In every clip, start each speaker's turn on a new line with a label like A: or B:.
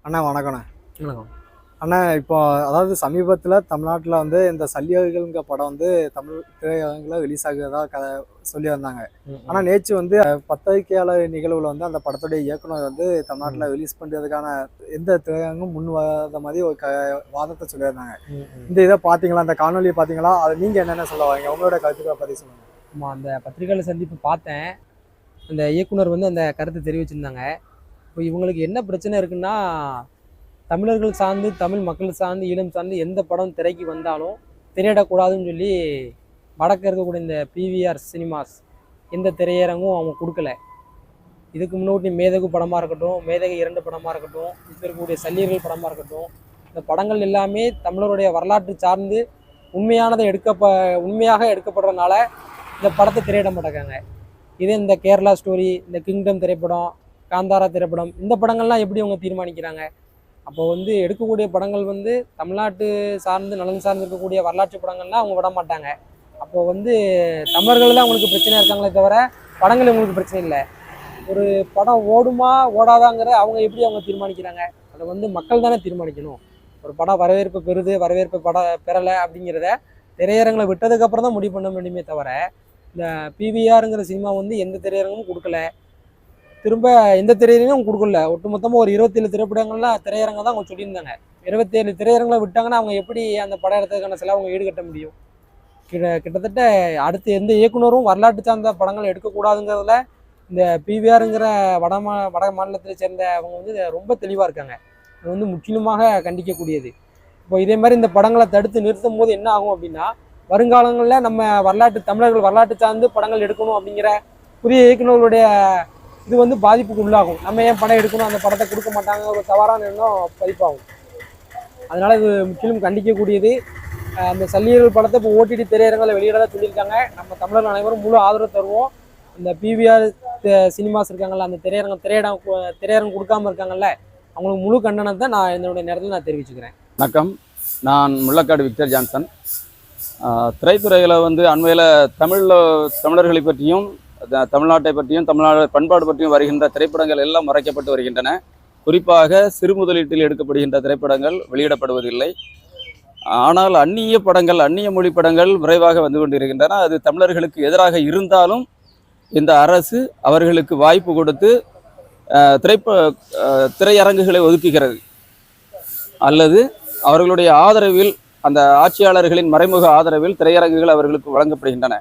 A: அண்ணா வணக்கண்ணே.
B: வணக்கம்.
A: அண்ணா இப்போ அதாவது சமீபத்தில் தமிழ்நாட்டில் வந்து இந்த சல்லியர்கள்ங்கிற படம் வந்து தமிழ் திரையரங்கில் ரிலீஸ் ஆகுறதா சொல்லி வந்தாங்க. ஆனால் நேற்று வந்து பத்திரிகையாளர் நிகழ்வில் வந்து அந்த படத்துடைய இயக்குனர் வந்து தமிழ்நாட்டில் ரிலீஸ் பண்ணுறதுக்கான எந்த திரையரங்கும் முன் வராத மாதிரி ஒரு வாதத்தை சொல்லியிருந்தாங்க. இந்த இதை பார்த்தீங்களா, அந்த காணொலியை பார்த்தீங்களா? அது நீங்கள் என்னென்ன சொல்ல வரீங்க, உங்களோட கருத்துக்களை பற்றி சொல்லுங்கள்.
B: ஆமாம், அந்த பத்திரிகையாளர் சந்திப்பு பார்த்தேன். அந்த இயக்குனர் வந்து அந்த கருத்தை தெரிவிச்சிருந்தாங்க. இப்போ இவங்களுக்கு என்ன பிரச்சனை இருக்குன்னா, தமிழர்கள் சார்ந்து, தமிழ் மக்கள் சார்ந்து, ஈழம் சார்ந்து எந்த படம் திரைக்கு வந்தாலும் திரையிடக்கூடாதுன்னு சொல்லி வடக்கு இருக்கக்கூடிய இந்த பிவிஆர் சினிமாஸ் எந்த திரையரங்கும் அவங்க கொடுக்கல. இதுக்கு முன்னாடி மேதகு படமாக இருக்கட்டும், மேதகு 2 படமாக இருக்கட்டும், இப்போ இருக்கக்கூடிய சல்லியர்கள் படமாக இருக்கட்டும், இந்த படங்கள் எல்லாமே தமிழருடைய வரலாற்று சார்ந்து உண்மையாக எடுக்கப்படுறதுனால இந்த படத்தை திரையிட மாட்டாங்க. இதே இந்த கேரளா ஸ்டோரி, இந்த கிங்டம் திரைப்படம், காந்தாரா திரைப்படம், இந்த படங்கள்லாம் எப்படி அவங்க தீர்மானிக்கிறாங்க? அப்போ வந்து எடுக்கக்கூடிய படங்கள் வந்து தமிழ்நாட்டு சார்ந்து நலன் சார்ந்து இருக்கக்கூடிய வரலாற்று படங்கள்லாம் அவங்க விட மாட்டாங்க. அப்போ வந்து தமிழர்கள் தான் அவங்களுக்கு பிரச்சனை இருக்காங்களே தவிர படங்கள் உங்களுக்கு பிரச்சனை இல்லை. ஒரு படம் ஓடுமா ஓடாதாங்கிற அவங்க தீர்மானிக்கிறாங்க? அதை வந்து மக்கள் தானே தீர்மானிக்கணும். ஒரு படம் வரவேற்பு பெறுது, வரவேற்பு பெறலை அப்படிங்கிறத திரையரங்களை விட்டதுக்கப்புறம் தான் முடிவு பண்ண முடியுமே தவிர, இந்த பிவிஆருங்கிற சினிமா வந்து எந்த திரையரங்கமும் கொடுக்கல, திரும்ப எந்த திரையரங்கும் கொடுக்கல. ஒட்டுமொத்தமாக ஒரு 27 திரைப்படங்கள்லாம் திரையரங்கம் தான் அவங்க சொல்லியிருந்தாங்க. 27 திரையரங்களை விட்டாங்கன்னா அவங்க எப்படி அந்த படம் எடுத்ததுக்கான செலவு அவங்க ஈடுகட்ட முடியும்? கிட்டத்தட்ட அடுத்து எந்த இயக்குனரும் வரலாற்று சார்ந்த படங்கள் எடுக்கக்கூடாதுங்கிறதுல இந்த பிவிஆருங்கிற வட மாநிலத்தை சேர்ந்த அவங்க வந்து ரொம்ப தெளிவாக இருக்காங்க. அது வந்து முற்றிலுமாக கண்டிக்கக்கூடியது. இப்போ இதே மாதிரி இந்த படங்களை தடுத்து நிறுத்தும் போது என்ன ஆகும் அப்படின்னா, வருங்காலங்களில் நம்ம தமிழர்கள் வரலாற்று சார்ந்து படங்கள் எடுக்கணும் அப்படிங்கிற புதிய இயக்குநர்களுடைய இது வந்து பாதிப்புக்கு உள்ளாகும். நம்ம ஏன் படம் எடுக்கணும், அந்த படத்தை கொடுக்க மாட்டாங்க, ஒரு தவறான எண்ணம் பதிப்பாகும். அதனால இது முற்றிலும் கண்டிக்கக்கூடியது. அந்த சல்லியர்கள் படத்தை இப்போ ஓடிடி திரையரங்களை வெளியிடதான் சொல்லியிருக்காங்க. நம்ம தமிழர்கள் அனைவரும் முழு ஆதரவு தருவோம். இந்த பிவிஆர் சினிமாஸ் இருக்காங்கல்ல, அந்த திரையரங்கம் கொடுக்காம இருக்காங்கல்ல, அவங்களுக்கு முழு கண்டனத்தை நான் என்னுடைய நேரத்தில் நான் தெரிவிச்சுக்கிறேன்.
C: வணக்கம், நான் முள்ளக்காடு விக்டர் ஜான்சன். திரைத்துறையில் வந்து அண்மையில் தமிழர்களை பற்றியும் தமிழ்நாட்டை பற்றியும் தமிழ்நாடு பண்பாடு பற்றியும் வருகின்ற திரைப்படங்கள் எல்லாம் மறைக்கப்பட்டு வருகின்றன. குறிப்பாக சிறு முதலீட்டில் எடுக்கப்படுகின்ற திரைப்படங்கள் வெளியிடப்படுவதில்லை. ஆனால் அந்நிய மொழி படங்கள் விரைவாக வந்து கொண்டிருக்கின்றன. அது தமிழர்களுக்கு எதிராக இருந்தாலும் இந்த அரசு அவர்களுக்கு வாய்ப்பு கொடுத்து திரையரங்குகளை ஒதுக்குகிறது, அல்லது அவர்களுடைய ஆதரவில், அந்த ஆட்சியாளர்களின் மறைமுக ஆதரவில் திரையரங்குகள் அவர்களுக்கு வழங்கப்படுகின்றன.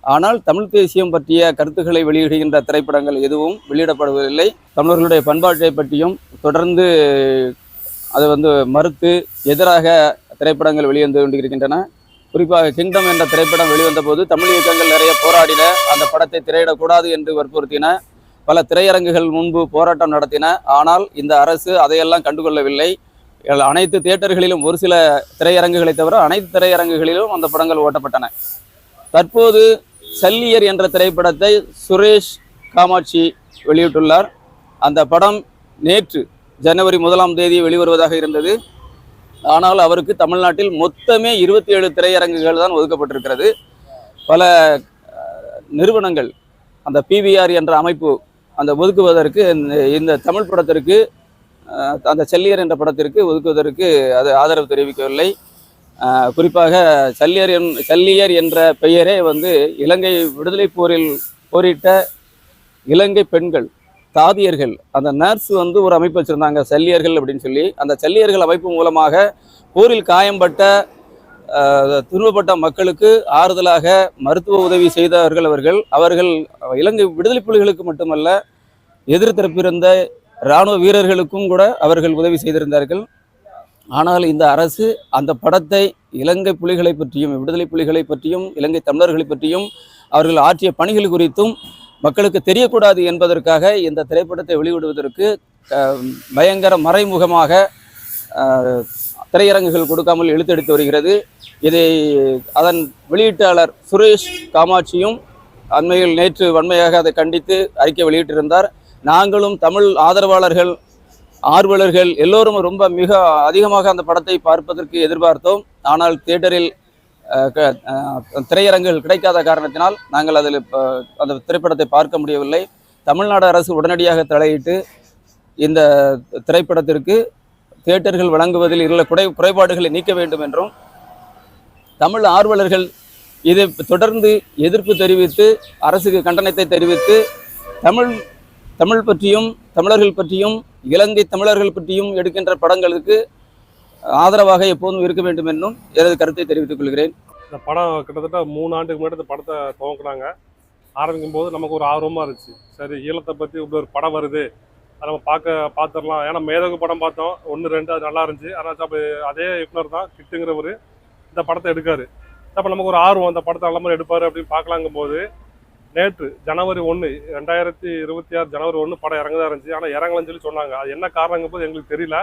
C: ஆனால் தமிழ் தேசியம் பற்றிய கருத்துக்களை வெளியிடுகின்ற திரைப்படங்கள் எதுவும் வெளியிடப்படுவதில்லை. தமிழர்களுடைய பண்பாட்டை பற்றியும் தொடர்ந்து அதை வந்து மறுத்து எதிராக திரைப்படங்கள் வெளிவந்து கொண்டிருக்கின்றன. குறிப்பாக கிங்டம் என்ற திரைப்படம் வெளிவந்த போது தமிழ் இயக்கங்கள் நிறைய போராடின, அந்த படத்தை திரையிடக்கூடாது என்று வற்புறுத்தின. பல திரையரங்குகள் முன்பு போராட்டம் நடத்தின. ஆனால் இந்த அரசு அதையெல்லாம் கண்டுகொள்ளவில்லை. அனைத்து தியேட்டர்களிலும், ஒரு சில திரையரங்குகளை தவிர அனைத்து திரையரங்குகளிலும் அந்த படங்கள் ஓட்டப்பட்டன. தற்போது சல்லியர் என்ற திரைப்படத்தை சுரேஷ் காமாட்சி வெளியிட்டுள்ளார். அந்த படம் நேற்று ஜனவரி 1ஆம் தேதி வெளிவருவதாக இருந்தது. ஆனால் அவருக்கு தமிழ்நாட்டில் மொத்தமே 27 திரையரங்குகள் தான் ஒதுக்கப்பட்டிருக்கிறது. பல நிறுவனங்கள், அந்த பிவிஆர் என்ற அமைப்பு அந்த ஒதுக்குவதற்கு இந்த தமிழ் படத்திற்கு, அந்த செல்லியர் என்ற படத்திற்கு ஒதுக்குவதற்கு அது ஆதரவு தெரிவிக்கவில்லை. குறிப்பாக சல்லியர் என்ற பெயரே வந்து இலங்கை விடுதலை போரில் போரிட்ட இலங்கை பெண்கள், தாதியர்கள், அந்த நர்ஸ் வந்து ஒரு அமைப்பு வச்சுருந்தாங்க சல்லியர்கள் அப்படின்னு சொல்லி. அந்த சல்லியர்கள் அமைப்பு மூலமாக போரில் காயம்பட்ட துன்பப்பட்ட மக்களுக்கு ஆறுதலாக மருத்துவ உதவி செய்தவர்கள் அவர்கள் இலங்கை விடுதலை புலிகளுக்கு மட்டுமல்ல, எதிர்த்தரப்பிருந்த இராணுவ வீரர்களுக்கும் கூட அவர்கள் உதவி செய்திருந்தார்கள். ஆனால் இந்த அரசு அந்த படத்தை இலங்கை புலிகளை பற்றியும், விடுதலை புலிகளை பற்றியும், இலங்கை தமிழர்களை பற்றியும், அவர்கள் ஆற்றிய பணிகள் குறித்தும் மக்களுக்கு தெரியக்கூடாது என்பதற்காக இந்த திரைப்படத்தை வெளியிடுவதற்கு பயங்கர மறைமுகமாக திரையரங்குகள் கொடுக்காமல் இழுத்தெடுத்து வருகிறது. இதை அதன் வெளியீட்டாளர் சுரேஷ் காமாட்சியும் அண்மையில் நேற்று வன்மையாக அதை கண்டித்து அறிக்கை வெளியிட்டிருந்தார். நாங்களும் தமிழ் ஆதரவாளர்கள், ஆர்வலர்கள் எல்லோரும் ரொம்ப மிக அதிகமாக அந்த படத்தை பார்ப்பதற்கு எதிர்பார்த்தோம். ஆனால் தியேட்டரில் திரையரங்குகள் கிடைக்காத காரணத்தினால் நாங்கள் அதில் அந்த திரைப்படத்தை பார்க்க முடியவில்லை. தமிழ்நாடு அரசு உடனடியாக தலையிட்டு இந்த திரைப்படத்திற்கு தியேட்டர்கள் வழங்குவதில் உள்ள குறைபாடுகளை நீக்க வேண்டும் என்றும், தமிழ் ஆர்வலர்கள் இதை தொடர்ந்து எதிர்ப்பு தெரிவித்து அரசுக்கு கண்டனத்தை தெரிவித்து தமிழ் பற்றியும் தமிழர்கள் பற்றியும் இலங்கை தமிழர்கள் பற்றியும் எடுக்கின்ற படங்களுக்கு ஆதரவாக எப்போதும் இருக்க வேண்டும் என்றும் எனது கருத்தை தெரிவித்துக் கொள்கிறேன்.
D: இந்த படம் கிட்டத்தட்ட 3 ஆண்டுக்கு முன்னாடி இந்த படத்தை துவங்கினாங்க. ஆரம்பிக்கும் போது நமக்கு ஒரு ஆர்வமாக இருந்துச்சு. சரி, ஈழத்தை பற்றி இப்படி ஒரு படம் வருது, அதை நம்ம பார்த்துடலாம். ஏன்னா மேதகு படம் பார்த்தோம் 1, 2, அது நல்லா இருந்துச்சு. ஆனால் அப்போ அதே இயக்குனர் தான் கிட்டுங்கிறவர் இந்த படத்தை எடுக்காரு. அப்போ நமக்கு ஒரு ஆர்வம், அந்த படத்தை நல்ல மாதிரி எடுப்பார் அப்படின்னு பார்க்கலாங்கும் போது நேற்று ஜனவரி 1 2026 ஜனவரி 1 படம் இறங்கதான் இருந்துச்சு. ஆனால் இறங்கலன்னு சொல்லி சொன்னாங்க. அது என்ன காரணங்கும் போது எங்களுக்கு தெரியல.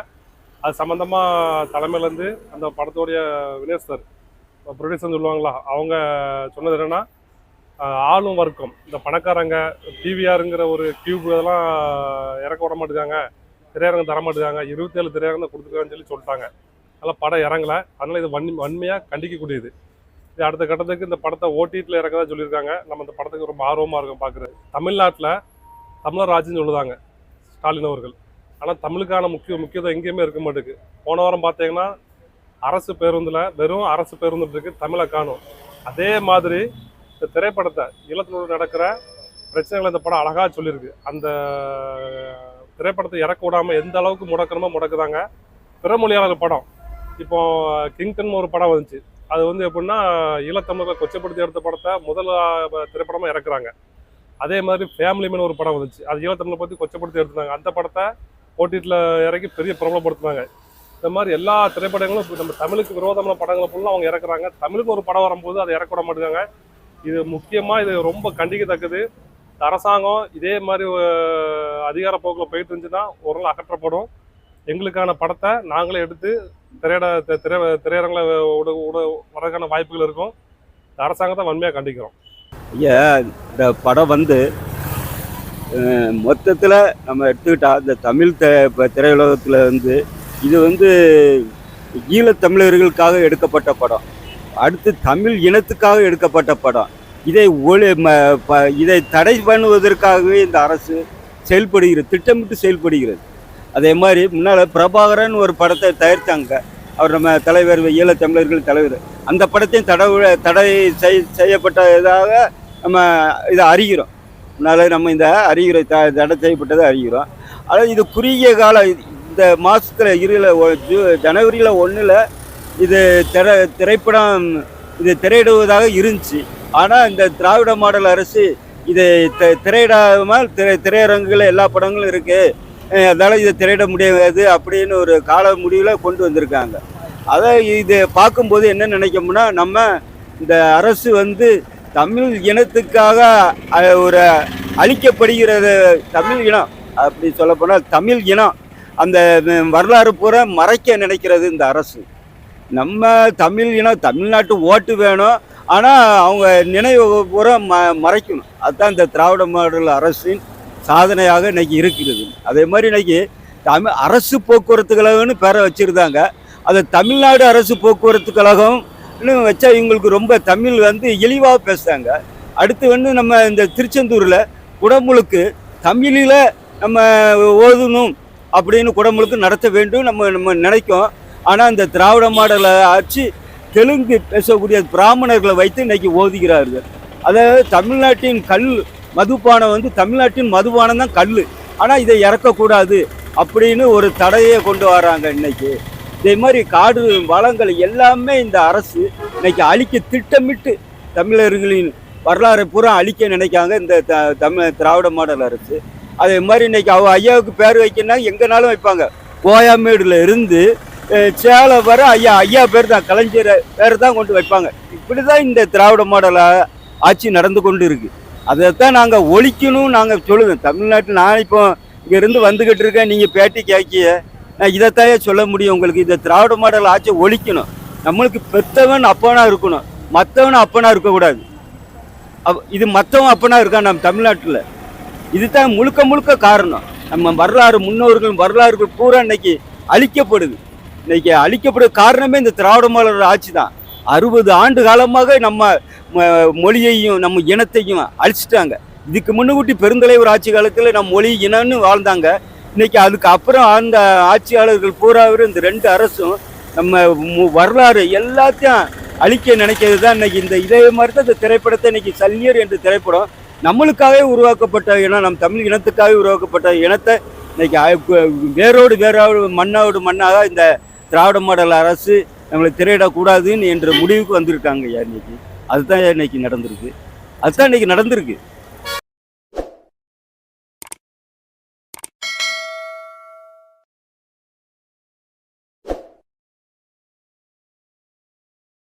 D: அது சம்மந்தமாக தலைமையிலேருந்து அந்த படத்தோடைய வினேஷ் சார், ப்ரொடியூசர்னு சொல்லுவாங்களா, அவங்க சொன்னது என்னென்னா, ஆளும் வர்க்கம் இந்த பணக்காரங்க டிவிஆருங்கிற ஒரு கியூப் இதெல்லாம் இறக்க விட மாட்டேங்காங்க, திரையரங்கம் தர மாட்டேங்காங்க, 27 திரையரங்கம் தான் கொடுத்துருக்காங்கன்னு சொல்லிட்டாங்க. அதனால் படம் இறங்கலை. அதனால் இது வன்மையாக கண்டிக்கக்கூடியது. இது அடுத்த கட்டத்துக்கு இந்த படத்தை ஓடிடியில் இறக்கதான் சொல்லியிருக்காங்க. நம்ம இந்த படத்துக்கு ரொம்ப ஆர்வமாக இருக்கும் பார்க்குறது. தமிழ்நாட்டில் தமிழர் ராஜ்யம்னு சொல்லுதாங்க ஸ்டாலின் அவர்கள். ஆனால் தமிழுக்கான முக்கியத்துவம் எங்கேயுமே இருக்க மாட்டேங்குது. போன வாரம் பார்த்தீங்கன்னா அரசு பேருந்தில் வெறும் அரசு பேருந்து இருக்குது, தமிழை காணும். அதே மாதிரி இந்த திரைப்படத்தை ஈழத்தில் நடக்கிற பிரச்சனைகளை இந்த படம் அழகாக சொல்லியிருக்கு. அந்த திரைப்படத்தை இறக்க விடாமல் எந்த அளவுக்கு முடக்கணுமோ முடக்குதாங்க. பிற மொழியாளர் படம் இப்போ கிங்டன் ஒரு படம் வந்துச்சு. அது எப்படின்னா ஈழத்தமிழர்களை கொச்சப்படுத்தி எடுத்த படத்தை முதல் திரைப்படமாக இறக்குறாங்க. அதே மாதிரி ஃபேமிலி மேன் ஒரு படம் வந்துச்சு. அது ஈழத்தமிழை பற்றி கொச்சப்படுத்தி எடுத்துனாங்க. அந்த படத்தை ஓடிடியில் இறக்கி பெரிய பிரபலப்படுத்தினாங்க. இந்த மாதிரி எல்லா திரைப்படங்களும் நம்ம தமிழுக்கு விரோதமான படங்களை ஃபுல்லாக அவங்க இறக்குறாங்க. தமிழுக்கு ஒரு படம் வரும்போது அதை இறக்க விட மாட்டேங்காங்க. இது முக்கியமாக இது ரொம்ப கண்டிக்கத்தக்கது. அரசாங்கம் இதே மாதிரி அதிகார போக்கில் போயிட்டு இருந்துச்சுன்னா ஒரு நாள் அகற்றப்படும். எங்களுக்கான படத்தை நாங்களே எடுத்து திரையரங்களை வரதுக்கான வாய்ப்புகள் இருக்கும். இந்த அரசாங்கத்தை வன்மையாக கண்டிக்கிறோம்.
E: ஐயா, இந்த படம் மொத்தத்தில் நம்ம எடுத்துக்கிட்டா இந்த தமிழ் திரையுலகத்தில் இது ஈழத்தமிழர்களுக்காக எடுக்கப்பட்ட படம். அடுத்து தமிழ் இனத்துக்காக எடுக்கப்பட்ட படம். இதை தடை பண்ணுவதற்காகவே இந்த அரசு திட்டமிட்டு செயல்படுகிறது. அதே மாதிரி முன்னால் பிரபாகரன் ஒரு படத்தை தயாரித்தாங்க. அவர் நம்ம தலைவர், ஈழத்தமிழர்கள் தலைவர். அந்த படத்தையும் தடை செய்யப்பட்டதாக நம்ம இதை அறிகிறோம். முன்னால் நம்ம இந்த அறிகிறோம், தடை செய்யப்பட்டதை அறிகிறோம். அதாவது இது குறுகிய கால இந்த மாதத்தில் ஜனவரியில் 1 இது திரைப்படம் திரையிடுவதாக இருந்துச்சு. ஆனால் இந்த திராவிட மாடல் அரசு இதை திரையிடாமல் திரையரங்குகளில் எல்லா படங்களும் இருக்குது, அதனால் இதை திரையிட முடியாது அப்படின்னு ஒரு கால முடிவில் கொண்டு வந்திருக்காங்க. அதை இது பார்க்கும்போது என்ன நினைக்கோம்னா, நம்ம இந்த அரசு தமிழ் இனத்துக்காக ஒரு அழிக்கப்படுகிறது. தமிழ் இனம் அப்படி சொல்லப்போனால் தமிழ் இனம் அந்த வரலாறு பூரா மறைக்க நினைக்கிறது இந்த அரசு. நம்ம தமிழ் இனம் தமிழ்நாட்டு ஓட்டு வேணும், ஆனால் அவங்க நினைவு பூரா மறைக்கணும். அதுதான் இந்த திராவிட மாடல் அரசின் சாதனையாக இன்னைக்கு இருக்கிறது. அதே மாதிரி இன்னைக்கு அரசு போக்குவரத்து கழகம்னு பேரை வச்சுருந்தாங்க. அது தமிழ்நாடு அரசு போக்குவரத்து கழகம் வச்சா இவங்களுக்கு ரொம்ப தமிழ் இழிவாக பேசுகிறாங்க. அடுத்து நம்ம இந்த திருச்செந்தூரில் குடமுழுக்கு தமிழில் நம்ம ஓதணும் அப்படின்னு குடமுழுக்கு நடத்த வேண்டும் நம்ம நினைக்கும். ஆனால் இந்த திராவிட மாடலை ஆட்சி தெலுங்கு பேசக்கூடிய பிராமணர்களை வைத்து இன்னைக்கு ஓதுகிறார்கள். அதாவது தமிழ்நாட்டின் மதுபானம் தமிழ்நாட்டின் மதுபானம் தான் கல், ஆனால் இதை இறக்கக்கூடாது அப்படின்னு ஒரு தடையை கொண்டு வராங்க இன்னைக்கு. இதே மாதிரி காடு வளங்கள் எல்லாமே இந்த அரசு இன்னைக்கு அழிக்க திட்டமிட்டு தமிழர்களின் வரலாறை பூரா அழிக்க நினைக்காங்க இந்த திராவிட மாடல் அரசு. அதே மாதிரி இன்னைக்கு ஐயாவுக்கு பேர் வைக்கணும்னா எங்கேனாலும் வைப்பாங்க. கோயாமேடுல இருந்து சேலம் வர ஐயா பேர் தான், கலைஞர் பேர் தான் கொண்டு வைப்பாங்க. இப்படி தான் இந்த திராவிட மாடல் ஆட்சி நடந்து கொண்டு இருக்கு. அதைத்தான் நாங்கள் ஒழிக்கணும் நாங்கள் சொல்லுவோம். தமிழ்நாட்டில் நான் இப்போ இங்கேருந்து வந்துக்கிட்டு இருக்கேன், நீங்கள் பேட்டி கேட்கிய நான் இதைத்தாயே சொல்ல முடியும் உங்களுக்கு. இந்த திராவிட மாடல் ஆட்சியை ஒழிக்கணும். நம்மளுக்கு பெற்றவன் அப்பனாக இருக்கணும், மற்றவன் அப்பனாக இருக்கக்கூடாது. இது மற்றவன் அப்பனாக இருக்கான் நம்ம தமிழ்நாட்டில். இதுதான் முழுக்க காரணம். நம்ம முன்னோர்கள் வரலாறுகள் பூரா இன்னைக்கு அழிக்கப்படுது. இன்னைக்கு அழிக்கப்படுற காரணமே இந்த திராவிட மாடல் ஆட்சி தான். 60 ஆண்டு காலமாக நம்ம மொழியையும் நம்ம இனத்தையும் அழிச்சிட்டாங்க. இதுக்கு முன்னுக்கூட்டி பெருந்தலைவர் ஆட்சி காலத்தில் நம்ம மொழி இனம்னு வாழ்ந்தாங்க. இன்னைக்கு அதுக்கு அப்புறம் அந்த ஆட்சியாளர்கள் பூராவும் இந்த ரெண்டு அரசும் நம்ம வரலாறு எல்லாத்தையும் அழிக்க நினைக்கிறது தான் இன்னைக்கு. இதே மாதிரி தான் இந்த திரைப்படத்தை இன்னைக்கு சல்லியர் என்ற திரைப்படம் நம்மளுக்காகவே உருவாக்கப்பட்ட இனம், நம் தமிழ் இனத்துக்காகவே உருவாக்கப்பட்ட இனத்தை இன்னைக்கு வேரோடு மண்ணோடு மண்ணாக இந்த திராவிட மாடல் அரசு நம்மளை திரையிடக்கூடாதுன்னு என்ற முடிவுக்கு வந்திருக்காங்க ஐயா இன்னைக்கு. அதுதான் இன்னைக்கு நடந்திருக்கு.